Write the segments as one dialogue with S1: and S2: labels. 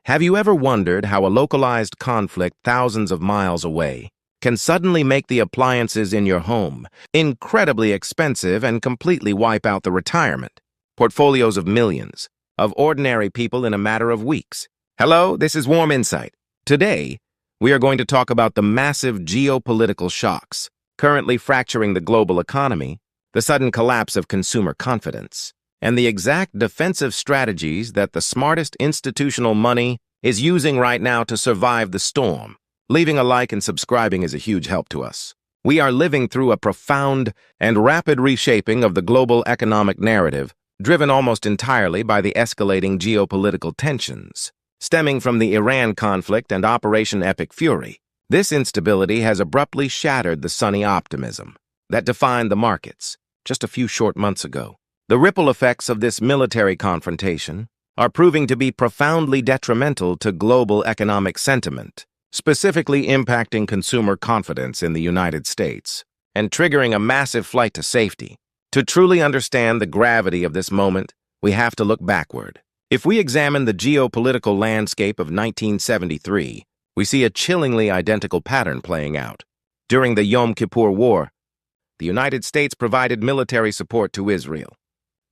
S1: Have you ever wondered how a localized conflict thousands of miles away can suddenly make the appliances in your home incredibly expensive and completely wipe out the retirement portfolios of millions of ordinary people in a matter of weeks? Hello, this is Warm Insight. Today, we are going to talk about the massive geopolitical shocks currently fracturing the global economy, the sudden collapse of consumer confidence, and the exact defensive strategies that the smartest institutional money is using right now to survive the storm. Leaving a like and subscribing is a huge help to us. We are living through a profound and rapid reshaping of the global economic narrative, driven almost entirely by the escalating geopolitical tensions stemming from the Iran conflict and Operation Epic Fury. This instability has abruptly shattered the sunny optimism that defined the markets just a few short months ago. The ripple effects of this military confrontation are proving to be profoundly detrimental to global economic sentiment, specifically impacting consumer confidence in the United States and triggering a massive flight to safety. To truly understand the gravity of this moment, we have to look backward. If we examine the geopolitical landscape of 1973, we see a chillingly identical pattern playing out. During the Yom Kippur War, the United States provided military support to Israel,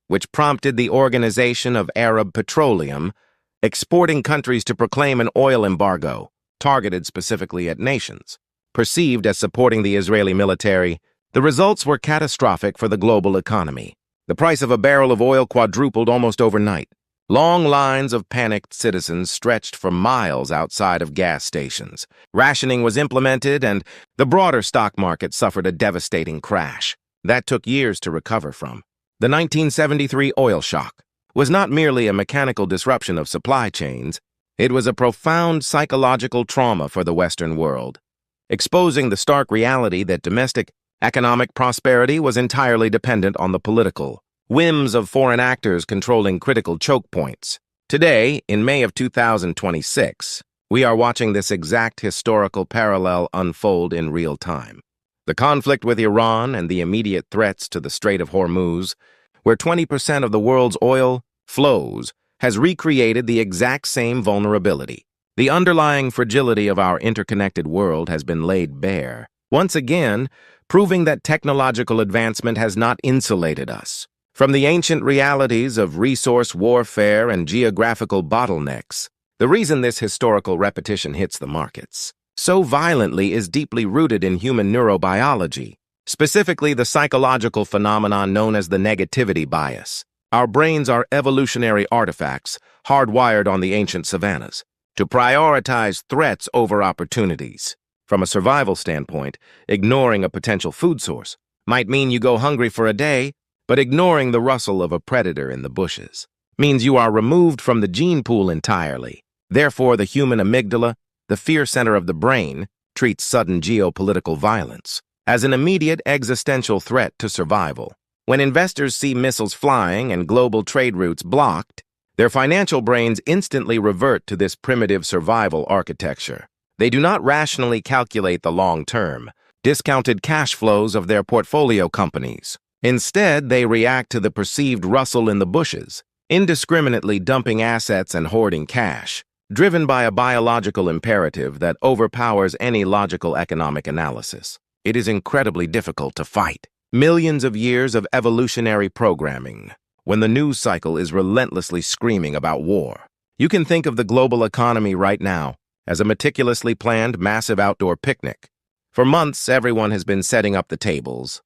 S1: which prompted the Organization of Arab Petroleum, exporting countries to proclaim an oil embargo targeted specifically at nations perceived as supporting the Israeli military. The results were catastrophic for the global economy. The price of a barrel of oil quadrupled almost overnight. Long lines of panicked citizens stretched for miles outside of gas stations. Rationing was implemented, and the broader stock market suffered a devastating crash that took years to recover from. The 1973 oil shock was not merely a mechanical disruption of supply chains, it was a profound psychological trauma for the Western world, exposing the stark reality that domestic economic prosperity was entirely dependent on the political whims of foreign actors controlling critical choke points. Today, in May of 2026, we are watching this exact historical parallel unfold in real time. The conflict with Iran and the immediate threats to the Strait of Hormuz, where 20% of the world's oil flows, has recreated the exact same vulnerability. The underlying fragility of our interconnected world has been laid bare, once again proving that technological advancement has not insulated us from the ancient realities of resource warfare and geographical bottlenecks. The reason this historical repetition hits the markets so violently is deeply rooted in human neurobiology, specifically the psychological phenomenon known as the negativity bias. Our brains are evolutionary artifacts hardwired on the ancient savannas to prioritize threats over opportunities. From a survival standpoint, ignoring a potential food source might mean you go hungry for a day, but ignoring the rustle of a predator in the bushes means you are removed from the gene pool entirely. Therefore, the human amygdala, the fear center of the brain, treats sudden geopolitical violence as an immediate existential threat to survival. When investors see missiles flying and global trade routes blocked, their financial brains instantly revert to this primitive survival architecture. They do not rationally calculate the long-term, discounted cash flows of their portfolio companies. Instead, they react to the perceived rustle in the bushes, indiscriminately dumping assets and hoarding cash, driven by a biological imperative that overpowers any logical economic analysis. It is incredibly difficult to fight millions of years of evolutionary programming when the news cycle is relentlessly screaming about war. You can think of the global economy right now as a meticulously planned massive outdoor picnic. For months, everyone has been setting up the tables,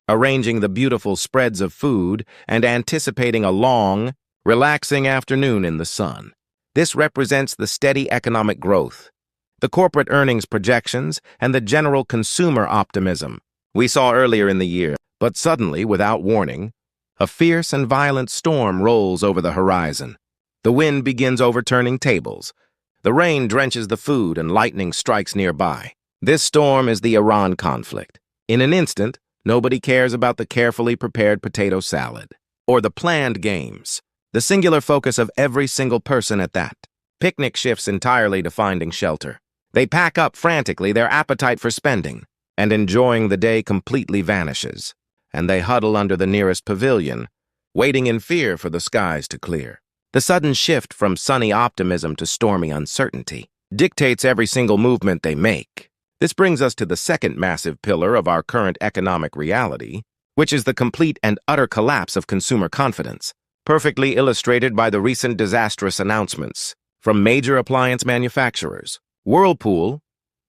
S1: arranging the beautiful spreads of food, and anticipating a long, relaxing afternoon in the sun. This represents the steady economic growth, the corporate earnings projections, and the general consumer optimism we saw earlier in the year. But suddenly, without warning, a fierce and violent storm rolls over the horizon. The wind begins overturning tables. The rain drenches the food and lightning strikes nearby. This storm is the Iran conflict. In an instant, nobody cares about the carefully prepared potato salad or the planned games, the singular focus of every single person at that picnic shifts entirely to finding shelter. They pack up frantically, their appetite for spending and enjoying the day completely vanishes, and they huddle under the nearest pavilion, waiting in fear for the skies to clear. The sudden shift from sunny optimism to stormy uncertainty dictates every single movement they make. This brings us to the second massive pillar of our current economic reality, which is the complete and utter collapse of consumer confidence, perfectly illustrated by the recent disastrous announcements from major appliance manufacturers. Whirlpool,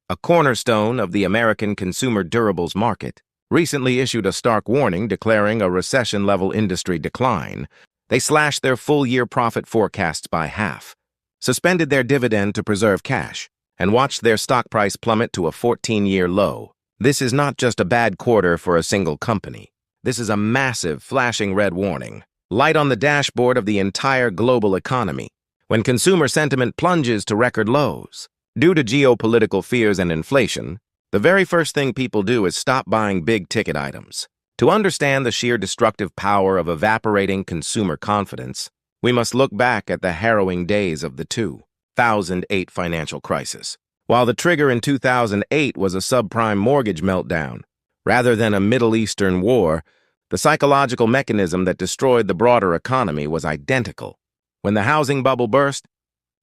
S1: a cornerstone of the American consumer durables market, recently issued a stark warning declaring a recession-level industry decline. They slashed their full-year profit forecasts by half, suspended their dividend to preserve cash, and watched their stock price plummet to a 14-year low. This is not just a bad quarter for a single company. This is a massive, flashing red warning, light on the dashboard of the entire global economy, when consumer sentiment plunges to record lows. Due to geopolitical fears and inflation, the very first thing people do is stop buying big-ticket items. To understand the sheer destructive power of evaporating consumer confidence, we must look back at the harrowing days of the 2008 financial crisis. While the trigger in 2008 was a subprime mortgage meltdown, rather than a Middle Eastern war, the psychological mechanism that destroyed the broader economy was identical. When the housing bubble burst,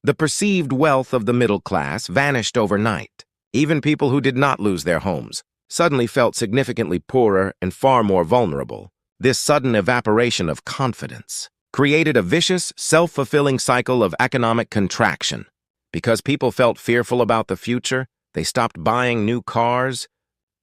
S1: the perceived wealth of the middle class vanished overnight. Even people who did not lose their homes suddenly felt significantly poorer and far more vulnerable. This sudden evaporation of confidence created a vicious, self-fulfilling cycle of economic contraction. Because people felt fearful about the future, they stopped buying new cars,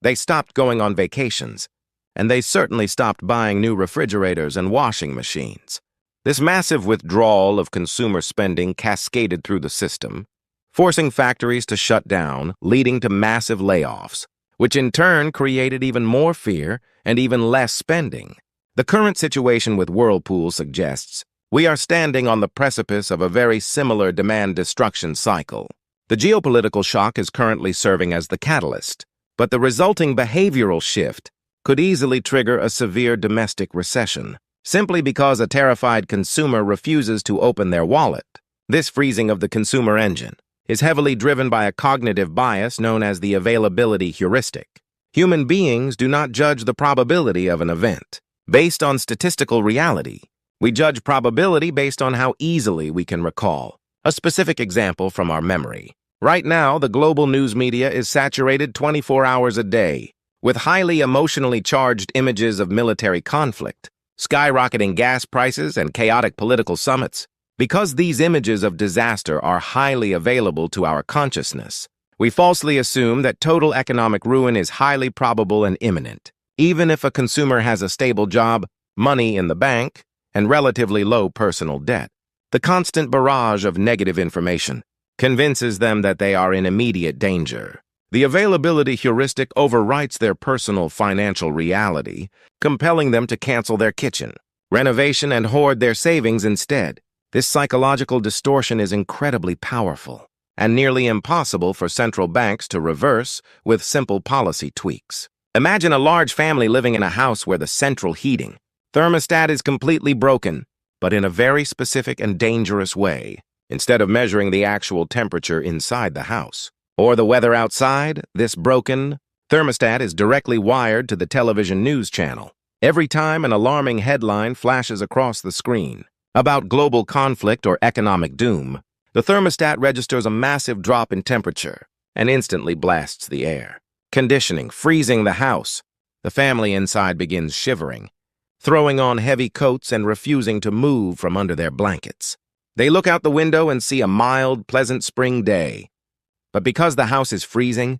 S1: they stopped going on vacations, and they certainly stopped buying new refrigerators and washing machines. This massive withdrawal of consumer spending cascaded through the system, forcing factories to shut down, leading to massive layoffs, which in turn created even more fear and even less spending. The current situation with Whirlpool suggests we are standing on the precipice of a very similar demand destruction cycle. The geopolitical shock is currently serving as the catalyst, but the resulting behavioral shift could easily trigger a severe domestic recession, simply because a terrified consumer refuses to open their wallet. This freezing of the consumer engine is heavily driven by a cognitive bias known as the availability heuristic. Human beings do not judge the probability of an event based on statistical reality. We judge probability based on how easily we can recall a specific example from our memory. Right now, the global news media is saturated 24 hours a day with highly emotionally charged images of military conflict, skyrocketing gas prices, and chaotic political summits. Because these images of disaster are highly available to our consciousness, we falsely assume that total economic ruin is highly probable and imminent, even if a consumer has a stable job, money in the bank, and relatively low personal debt. The constant barrage of negative information convinces them that they are in immediate danger. The availability heuristic overwrites their personal financial reality, compelling them to cancel their kitchen, renovation, and hoard their savings instead. This psychological distortion is incredibly powerful and nearly impossible for central banks to reverse with simple policy tweaks. Imagine a large family living in a house where the central heating thermostat is completely broken, but in a very specific and dangerous way. Instead of measuring the actual temperature inside the house or the weather outside, this broken thermostat is directly wired to the television news channel. Every time an alarming headline flashes across the screen about global conflict or economic doom, the thermostat registers a massive drop in temperature and instantly blasts the air, conditioning, freezing the house. The family inside begins shivering, throwing on heavy coats and refusing to move from under their blankets. They look out the window and see a mild, pleasant spring day. But because the house is freezing,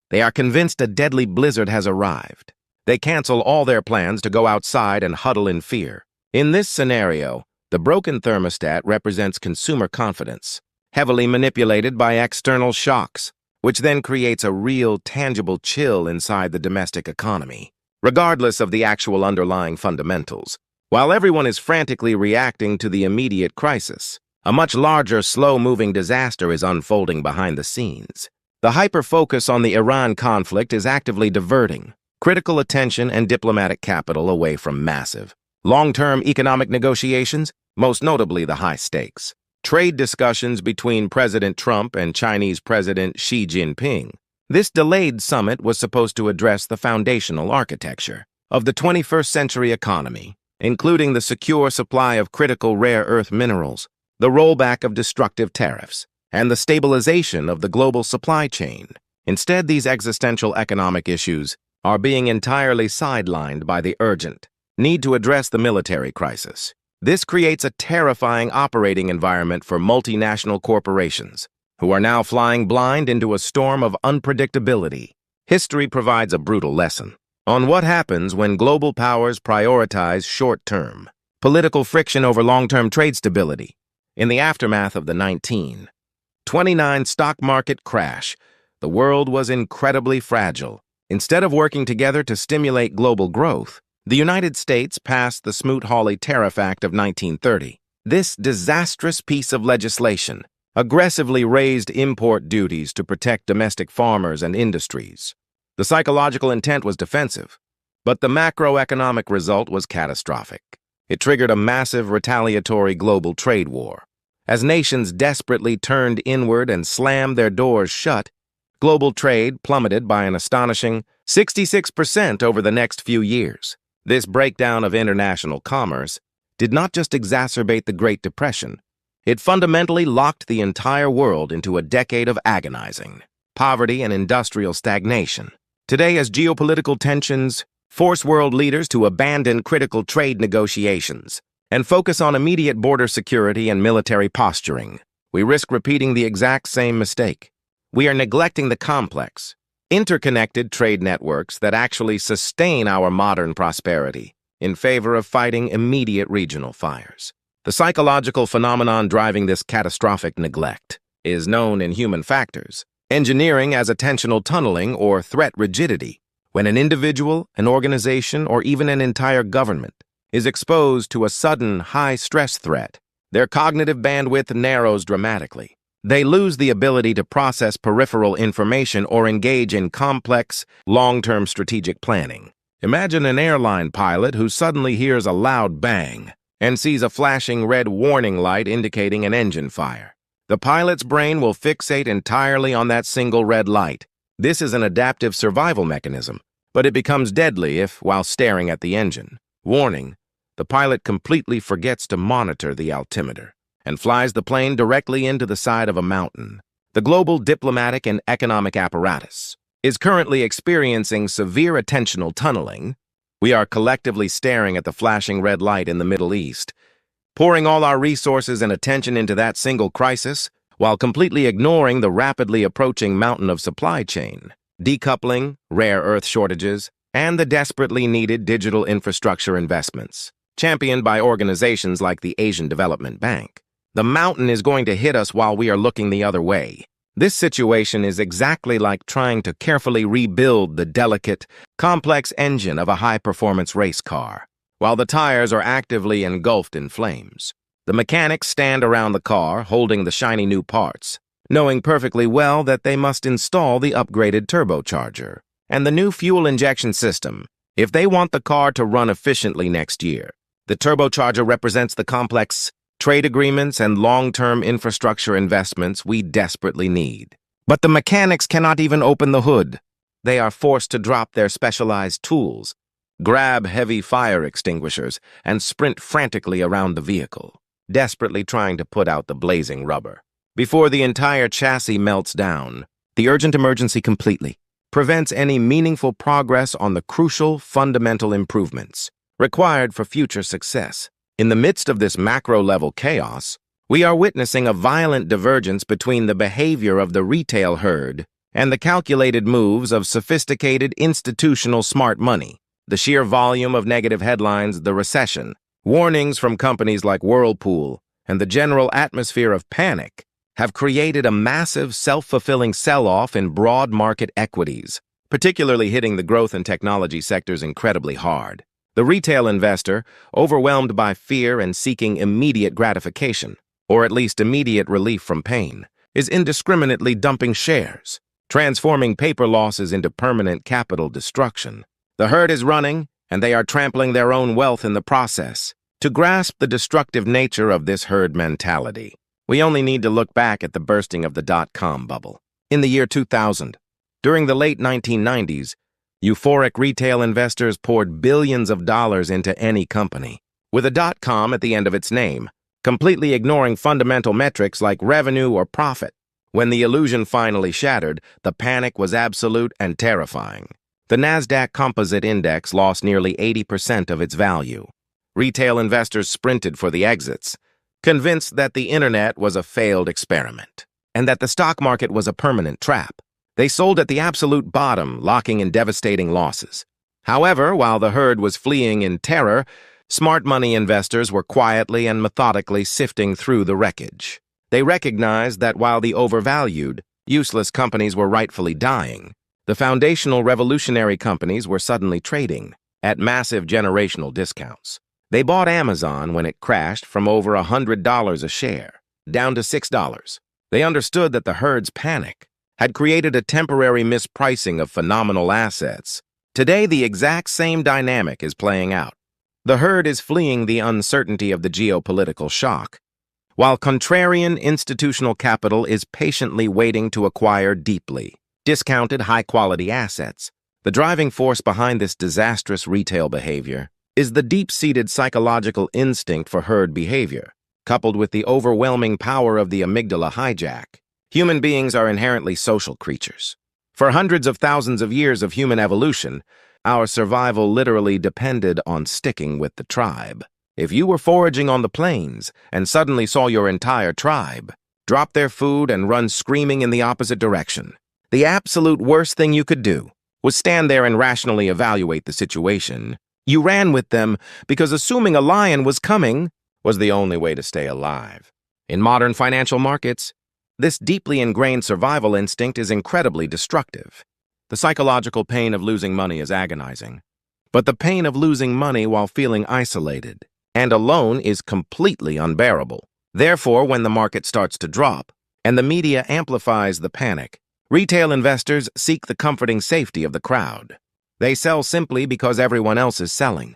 S1: they are convinced a deadly blizzard has arrived. They cancel all their plans to go outside and huddle in fear. In this scenario, the broken thermostat represents consumer confidence, heavily manipulated by external shocks, which then creates a real, tangible chill inside the domestic economy, regardless of the actual underlying fundamentals. While everyone is frantically reacting to the immediate crisis, a much larger, slow-moving disaster is unfolding behind the scenes. The hyper-focus on the Iran conflict is actively diverting critical attention and diplomatic capital away from massive, long-term economic negotiations, most notably the high-stakes trade discussions between President Trump and Chinese President Xi Jinping. This delayed summit was supposed to address the foundational architecture of the 21st century economy, including the secure supply of critical rare earth minerals, the rollback of destructive tariffs, and the stabilization of the global supply chain. Instead, these existential economic issues are being entirely sidelined by the urgent need to address the military crisis. This creates a terrifying operating environment for multinational corporations, who are now flying blind into a storm of unpredictability. History provides a brutal lesson on what happens when global powers prioritize short-term political friction over long-term trade stability. In the aftermath of the 1929 stock market crash, the world was incredibly fragile. Instead of working together to stimulate global growth, the United States passed the Smoot-Hawley Tariff Act of 1930. This disastrous piece of legislation aggressively raised import duties to protect domestic farmers and industries. The psychological intent was defensive, but the macroeconomic result was catastrophic. It triggered a massive retaliatory global trade war. As nations desperately turned inward and slammed their doors shut, global trade plummeted by an astonishing 66% over the next few years. This breakdown of international commerce did not just exacerbate the Great Depression, it fundamentally locked the entire world into a decade of agonizing poverty and industrial stagnation. Today, as geopolitical tensions force world leaders to abandon critical trade negotiations and focus on immediate border security and military posturing, we risk repeating the exact same mistake. We are neglecting the complex, interconnected trade networks that actually sustain our modern prosperity in favor of fighting immediate regional fires. The psychological phenomenon driving this catastrophic neglect is known in human factors, engineering as attentional tunneling or threat rigidity. When an individual, an organization, or even an entire government is exposed to a sudden high-stress threat, their cognitive bandwidth narrows dramatically. They lose the ability to process peripheral information or engage in complex, long-term strategic planning. Imagine an airline pilot who suddenly hears a loud bang and sees a flashing red warning light indicating an engine fire. The pilot's brain will fixate entirely on that single red light. This is an adaptive survival mechanism, but it becomes deadly if, while staring at the engine warning, the pilot completely forgets to monitor the altimeter and flies the plane directly into the side of a mountain. The global diplomatic and economic apparatus is currently experiencing severe attentional tunneling. We are collectively staring at the flashing red light in the Middle East, pouring all our resources and attention into that single crisis, while completely ignoring the rapidly approaching mountain of supply chain, decoupling, rare earth shortages, and the desperately needed digital infrastructure investments, championed by organizations like the Asian Development Bank. The mountain is going to hit us while we are looking the other way. This situation is exactly like trying to carefully rebuild the delicate, complex engine of a high-performance race car, while the tires are actively engulfed in flames. The mechanics stand around the car, holding the shiny new parts, knowing perfectly well that they must install the upgraded turbocharger and the new fuel injection system if they want the car to run efficiently next year. The turbocharger represents the complex trade agreements and long-term infrastructure investments we desperately need. But the mechanics cannot even open the hood. They are forced to drop their specialized tools, grab heavy fire extinguishers, and sprint frantically around the vehicle, desperately trying to put out the blazing rubber. Before the entire chassis melts down, the urgent emergency completely prevents any meaningful progress on the crucial fundamental improvements required for future success. In the midst of this macro-level chaos, we are witnessing a violent divergence between the behavior of the retail herd and the calculated moves of sophisticated institutional smart money. The sheer volume of negative headlines, the recession, warnings from companies like Whirlpool, and the general atmosphere of panic have created a massive self-fulfilling sell-off in broad market equities, particularly hitting the growth and technology sectors incredibly hard. The retail investor, overwhelmed by fear and seeking immediate gratification, or at least immediate relief from pain, is indiscriminately dumping shares, transforming paper losses into permanent capital destruction. The herd is running, and they are trampling their own wealth in the process. To grasp the destructive nature of this herd mentality, we only need to look back at the bursting of the dot-com bubble. In the year 2000, during the late 1990s, euphoric retail investors poured billions of dollars into any company. With a .com at the end of its name, completely ignoring fundamental metrics like revenue or profit. When the illusion finally shattered, the panic was absolute and terrifying. The Nasdaq Composite Index lost nearly 80% of its value. Retail investors sprinted for the exits, convinced that the internet was a failed experiment and that the stock market was a permanent trap. They sold at the absolute bottom, locking in devastating losses. However, while the herd was fleeing in terror, smart money investors were quietly and methodically sifting through the wreckage. They recognized that while the overvalued, useless companies were rightfully dying, the foundational revolutionary companies were suddenly trading at massive generational discounts. They bought Amazon when it crashed from over $100 a share, down to $6. They understood that the herd's panic had created a temporary mispricing of phenomenal assets. Today, the exact same dynamic is playing out. The herd is fleeing the uncertainty of the geopolitical shock, while contrarian institutional capital is patiently waiting to acquire deeply discounted high-quality assets. The driving force behind this disastrous retail behavior is the deep-seated psychological instinct for herd behavior, coupled with the overwhelming power of the amygdala hijack. Human beings are inherently social creatures. For hundreds of thousands of years of human evolution, our survival literally depended on sticking with the tribe. If you were foraging on the plains and suddenly saw your entire tribe drop their food and run screaming in the opposite direction, the absolute worst thing you could do was stand there and rationally evaluate the situation. You ran with them because assuming a lion was coming was the only way to stay alive. In modern financial markets, this deeply ingrained survival instinct is incredibly destructive. The psychological pain of losing money is agonizing, but the pain of losing money while feeling isolated and alone is completely unbearable. Therefore, when the market starts to drop and the media amplifies the panic, retail investors seek the comforting safety of the crowd. They sell simply because everyone else is selling,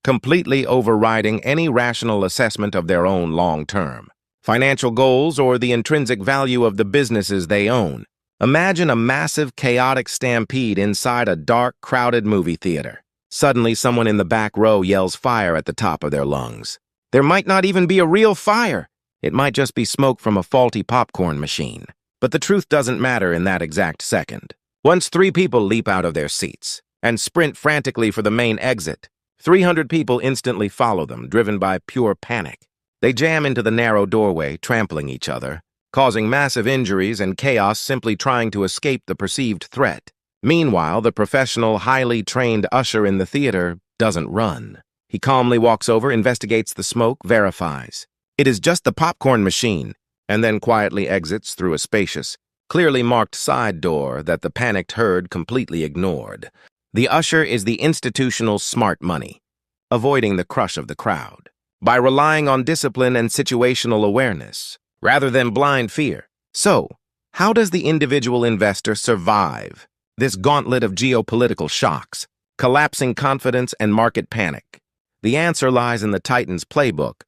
S1: completely overriding any rational assessment of their own long-term financial goals or the intrinsic value of the businesses they own. Imagine a massive, chaotic stampede inside a dark, crowded movie theater. Suddenly, someone in the back row yells fire at the top of their lungs. There might not even be a real fire. It might just be smoke from a faulty popcorn machine. But the truth doesn't matter in that exact second. Once 3 people leap out of their seats and sprint frantically for the main exit, 300 people instantly follow them, driven by pure panic. They jam into the narrow doorway, trampling each other, causing massive injuries and chaos simply trying to escape the perceived threat. Meanwhile, the professional, highly trained usher in the theater doesn't run. He calmly walks over, investigates the smoke, verifies it is just the popcorn machine, and then quietly exits through a spacious, clearly marked side door that the panicked herd completely ignored. The usher is the institutional smart money, avoiding the crush of the crowd by relying on discipline and situational awareness, rather than blind fear. So, how does the individual investor survive this gauntlet of geopolitical shocks, collapsing confidence, and market panic? The answer lies in the Titan's playbook,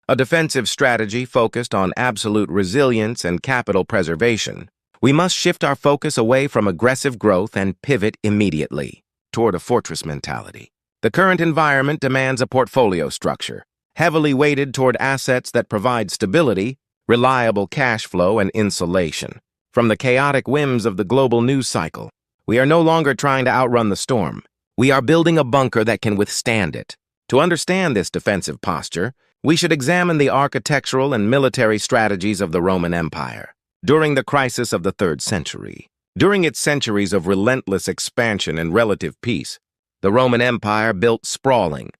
S1: a defensive strategy focused on absolute resilience and capital preservation. We must shift our focus away from aggressive growth and pivot immediately toward a fortress mentality. The current environment demands a portfolio structure, heavily weighted toward assets that provide stability, reliable cash flow, and insulation. From the chaotic whims of the global news cycle, we are no longer trying to outrun the storm. We are building a bunker that can withstand it. To understand this defensive posture, we should examine the architectural and military strategies of the Roman Empire during the crisis of the 3rd century. During its centuries of relentless expansion and relative peace, the Roman Empire built sprawling,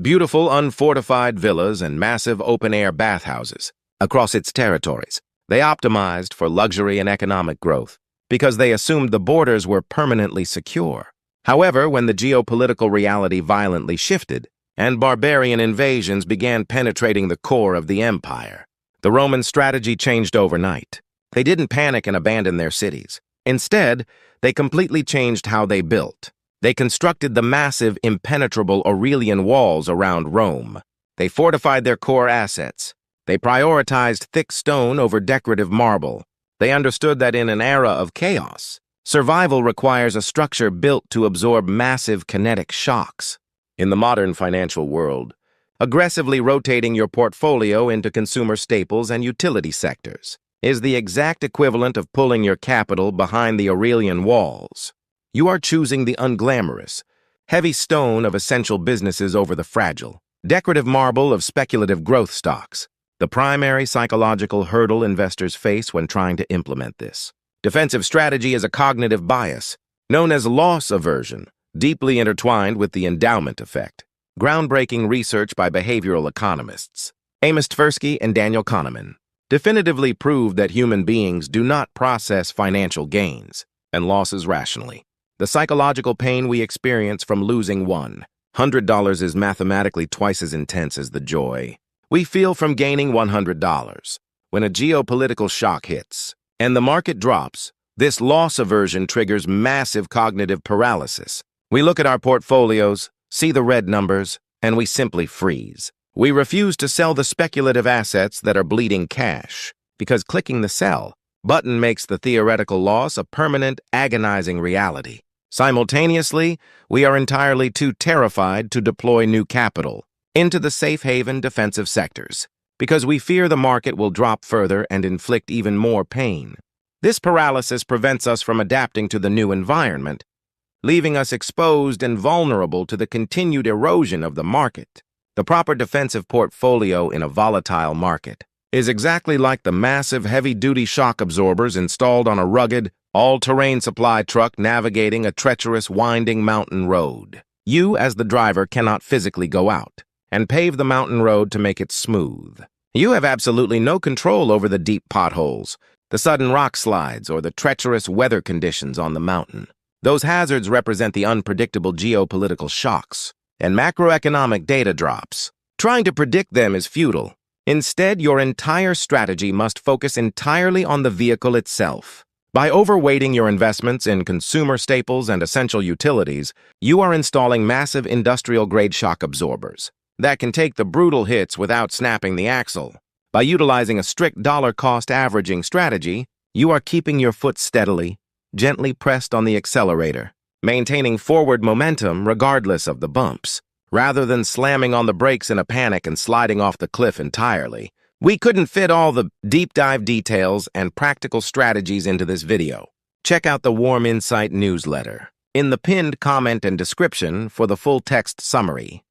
S1: beautiful unfortified villas and massive open-air bathhouses across its territories. They optimized for luxury and economic growth because they assumed the borders were permanently secure. However, when the geopolitical reality violently shifted and barbarian invasions began penetrating the core of the empire, the Roman strategy changed overnight. They didn't panic and abandon their cities. Instead, they completely changed how they built. They constructed the massive, impenetrable Aurelian walls around Rome. They fortified their core assets. They prioritized thick stone over decorative marble. They understood that in an era of chaos, survival requires a structure built to absorb massive kinetic shocks. In the modern financial world, Aggressively rotating your portfolio into consumer staples and utility sectors is the exact equivalent of pulling your capital behind the Aurelian walls. You are choosing the unglamorous, heavy stone of essential businesses over the fragile, decorative marble of speculative growth stocks, the primary psychological hurdle investors face when trying to implement this. Defensive strategy is a cognitive bias, known as loss aversion, deeply intertwined with the endowment effect. Groundbreaking research by behavioral economists, Amos Tversky and Daniel Kahneman, definitively proved that human beings do not process financial gains and losses rationally. The psychological pain we experience from losing $100 is mathematically twice as intense as the joy we feel from gaining $100. When a geopolitical shock hits and the market drops, this loss aversion triggers massive cognitive paralysis. We look at our portfolios, see the red numbers, and we simply freeze. We refuse to sell the speculative assets that are bleeding cash, because clicking the sell button makes the theoretical loss a permanent, agonizing reality. Simultaneously, we are entirely too terrified to deploy new capital into the safe haven defensive sectors, because we fear the market will drop further and inflict even more pain. This paralysis prevents us from adapting to the new environment, leaving us exposed and vulnerable to the continued erosion of the market. The proper defensive portfolio in a volatile market is exactly like the massive heavy-duty shock absorbers installed on a rugged, all-terrain supply truck navigating a treacherous, winding mountain road. You, as the driver, cannot physically go out and pave the mountain road to make it smooth. You have absolutely no control over the deep potholes, the sudden rock slides, or the treacherous weather conditions on the mountain. Those hazards represent the unpredictable geopolitical shocks and macroeconomic data drops. Trying to predict them is futile. Instead, your entire strategy must focus entirely on the vehicle itself. By overweighting your investments in consumer staples and essential utilities, you are installing massive industrial-grade shock absorbers that can take the brutal hits without snapping the axle. By utilizing a strict dollar-cost averaging strategy, you are keeping your foot steadily, gently pressed on the accelerator, maintaining forward momentum regardless of the bumps, rather than slamming on the brakes in a panic and sliding off the cliff entirely. We couldn't fit all the deep dive details and practical strategies into this video. Check out the Warm Insight newsletter in the pinned comment and description for the full text summary.